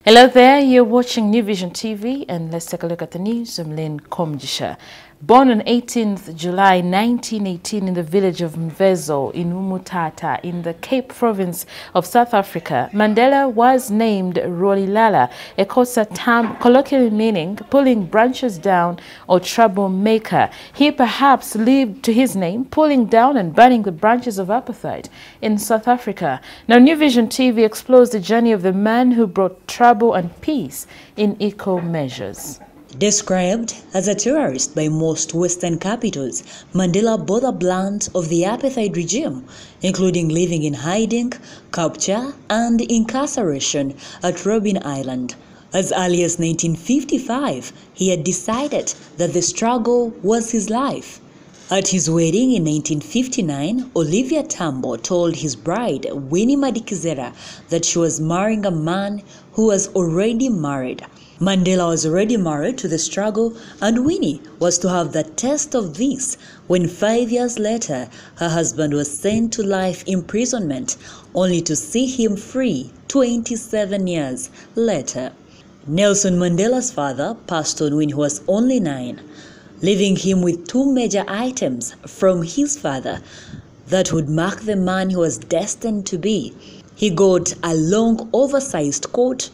Hello there, you're watching New Vision TV and let's take a look at the news. I'm Lynn Komjisha. Born on 18th July 1918 in the village of Mvezo in Umutata in the Cape Province of South Africa, Mandela was named Rolilala, a Xhosa term colloquially meaning pulling branches down or troublemaker. He perhaps lived to his name, pulling down and burning the branches of apartheid in South Africa. Now, New Vision TV explores the journey of the man who brought trouble and peace in equal measures. Described as a terrorist by most Western capitals, Mandela bore the brunt of the apartheid regime, including living in hiding, capture, and incarceration at Robben Island. As early as 1955, he had decided that the struggle was his life. At his wedding in 1959, Olivia Tambo told his bride, Winnie Madikizela, that she was marrying a man who was already married. Mandela was already married to the struggle, and Winnie was to have the taste of this when 5 years later her husband was sent to life imprisonment, only to see him free 27 years later. Nelson Mandela's father passed on when he was only 9, leaving him with 2 major items from his father that would mark the man he was destined to be. He got a long oversized coat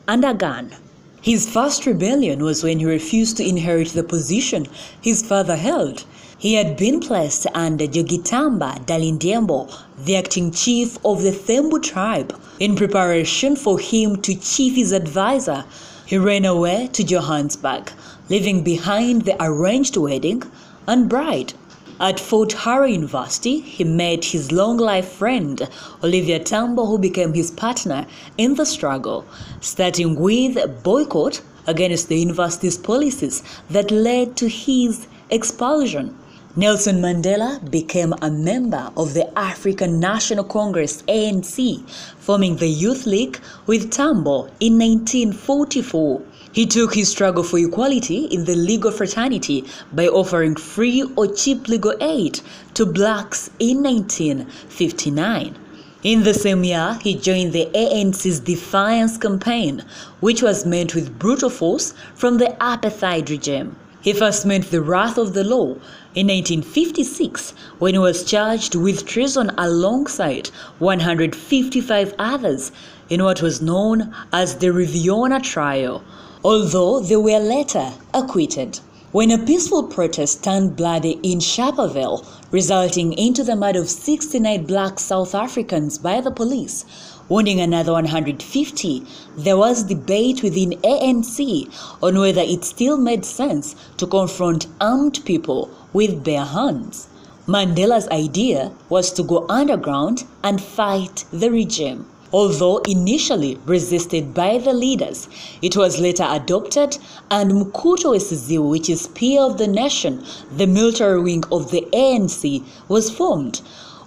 and a gun. His first rebellion was when he refused to inherit the position his father held. He had been placed under Jogitamba Dalindyebo, the acting chief of the Thembu tribe. In preparation for him to chief his advisor, he ran away to Johannesburg, leaving behind the arranged wedding and bride. At Fort Hare University, he met his long-life friend, Olivia Tambo, who became his partner in the struggle, starting with a boycott against the university's policies that led to his expulsion. Nelson Mandela became a member of the African National Congress ANC, forming the Youth League with Tambo in 1944. He took his struggle for equality in the legal fraternity by offering free or cheap legal aid to blacks in 1959. In the same year, he joined the ANC's Defiance campaign, which was met with brutal force from the apartheid regime. He first met the wrath of the law in 1956 when he was charged with treason alongside 155 others in what was known as the Riviera trial, although they were later acquitted. When a peaceful protest turned bloody in Sharperville, resulting into the murder of 69 black South Africans by the police, wounding another 150, there was debate within ANC on whether it still made sense to confront armed people with bare hands. Mandela's idea was to go underground and fight the regime. Although initially resisted by the leaders, it was later adopted, and Mkuto Wesiziwe, which is Spear of the Nation, the military wing of the ANC, was formed,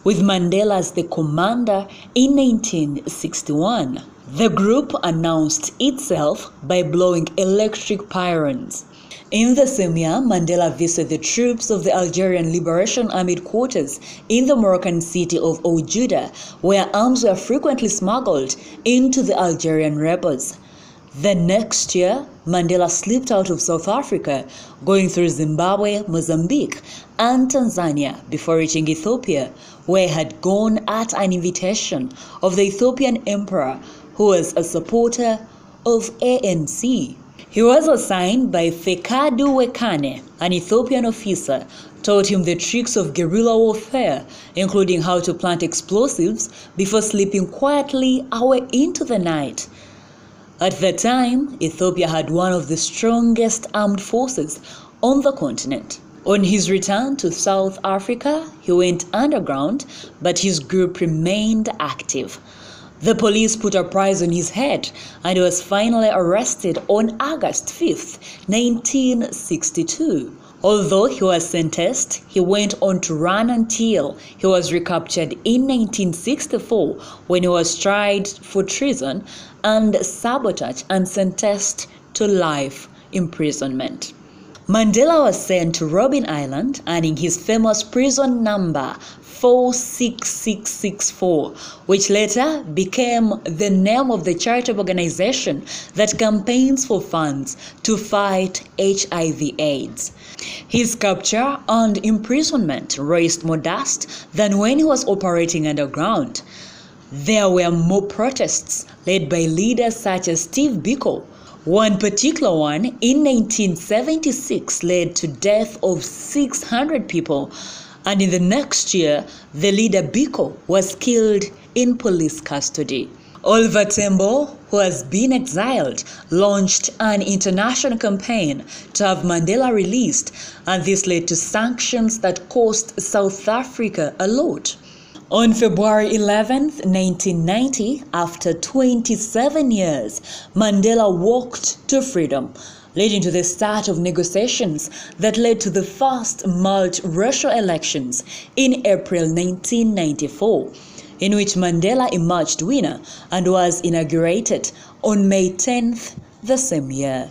with Mandela as the commander in 1961. The group announced itself by blowing electric pyrons. In the same year, Mandela visited the troops of the Algerian Liberation Army quarters in the Moroccan city of Oujda, where arms were frequently smuggled into the Algerian rebels. The next year, Mandela slipped out of South Africa, going through Zimbabwe, Mozambique, and Tanzania before reaching Ethiopia, where he had gone at an invitation of the Ethiopian emperor, who was a supporter of ANC. He was assigned by Fekadu Wekane, an Ethiopian officer, taught him the tricks of guerrilla warfare, including how to plant explosives before slipping quietly away into the night. At the time, Ethiopia had one of the strongest armed forces on the continent. On his return to South Africa, he went underground, but his group remained active. The police put a price on his head, and he was finally arrested on August 5, 1962. Although he was sentenced, he went on to run until he was recaptured in 1964 when he was tried for treason and sabotage and sentenced to life imprisonment. Mandela was sent to Robben Island, earning his famous prison number 46664, which later became the name of the charitable organization that campaigns for funds to fight HIV/AIDS. His capture and imprisonment raised more dust than when he was operating underground. There were more protests led by leaders such as Steve Biko. One particular one in 1976 led to death of 600 people, and in the next year, the leader Biko was killed in police custody. Oliver Tambo, who has been exiled, launched an international campaign to have Mandela released, and this led to sanctions that cost South Africa a lot. On February 11, 1990, after 27 years, Mandela walked to freedom, leading to the start of negotiations that led to the first multiracial elections in April 1994, in which Mandela emerged winner and was inaugurated on May 10th the same year.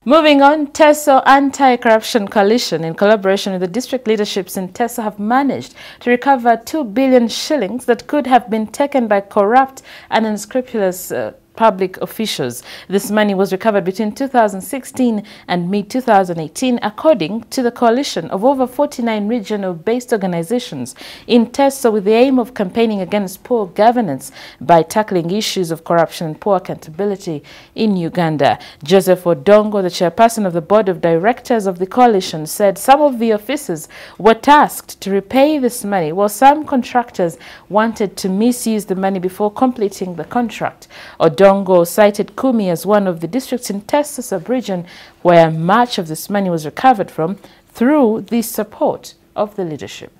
Moving on, TESO Anti-Corruption Coalition, in collaboration with the district leaderships in TESO, have managed to recover 2 billion shillings that could have been taken by corrupt and unscrupulous public officials. This money was recovered between 2016 and mid-2018, according to the coalition of over 49 regional-based organizations in TESO, with the aim of campaigning against poor governance by tackling issues of corruption and poor accountability in Uganda. Joseph Odongo, the chairperson of the board of directors of the coalition, said some of the officers were tasked to repay this money, while some contractors wanted to misuse the money before completing the contract. Odongo cited Kumi as one of the districts in TESO sub-region where much of this money was recovered from through the support of the leadership.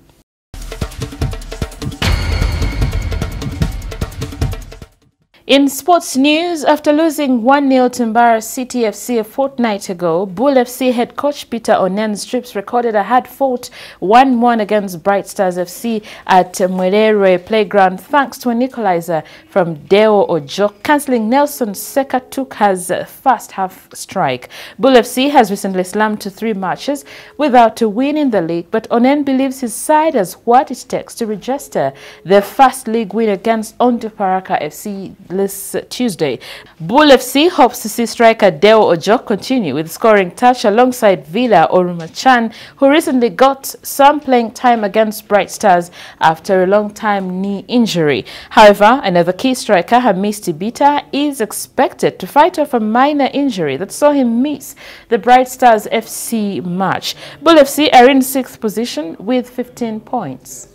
In sports news, after losing 1-0 to Mbara City FC a fortnight ago, Bull FC head coach Peter Onen's troops recorded a hard-fought 1-1 against Bright Stars FC at Mwerere Playground, thanks to an equalizer from Deo Ojok, cancelling Nelson Sekatuka's first half strike. Bull FC has recently slammed to 3 matches without a win in the league, but Onen believes his side has what it takes to register their first league win against Onduparaka FC this Tuesday. Bull FC hopes to see striker Deo Ojok continue with scoring touch alongside Villa Orumachan, who recently got some playing time against Bright Stars after a long-time knee injury. However, another key striker, Hamis Tibita, is expected to fight off a minor injury that saw him miss the Bright Stars FC match. Bull FC are in 6th position with 15 points.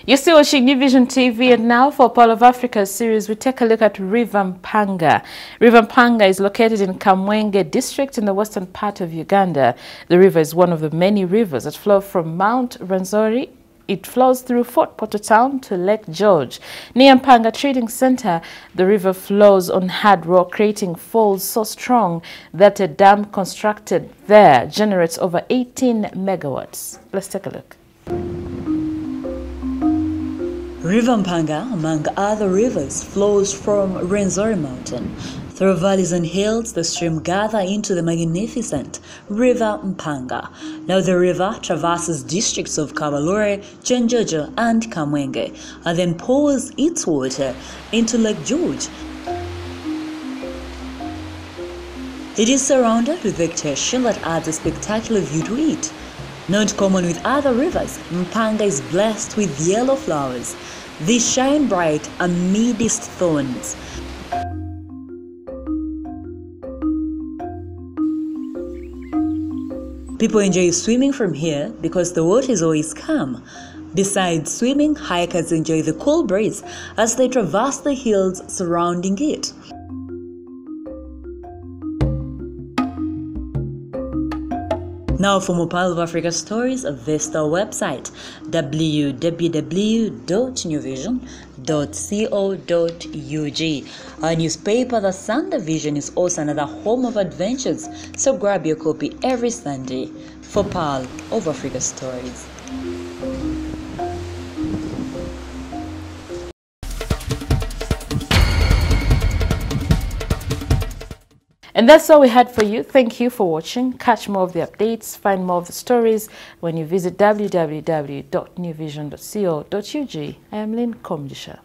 You're still watching New Vision TV, and now for Pearl of Africa series, we take a look at River MPANGA. River MPANGA is located in Kamwenge district in the western part of Uganda. The river is one of the many rivers that flow from Mount Rwenzori. It flows through Fort Portal Town to Lake George. Near MPANGA Trading Center, the river flows on hard rock, creating falls so strong that a dam constructed there generates over 18 megawatts. Let's take a look. River MPANGA, among other rivers, flows from Rwenzori Mountain. Through valleys and hills, the stream gather into the magnificent River MPANGA. Now the river traverses districts of Kabalore, Chenjojo, and Kamwenge, and then pours its water into Lake George. It is surrounded with vegetation that adds a spectacular view to it. Not common with other rivers, MPANGA is blessed with yellow flowers. They shine bright amidst thorns. People enjoy swimming from here because the water is always calm. Besides swimming, hikers enjoy the cool breeze as they traverse the hills surrounding it. Now for more Pearl of Africa stories, visit our website www.newvision.co.ug. Our newspaper, The Sunday Vision, is also another home of adventures, so grab your copy every Sunday for Pearl of Africa stories. And that's all we had for you. Thank you for watching. Catch more of the updates, find more of the stories when you visit www.newvision.co.ug. I am Lynn Komjisha.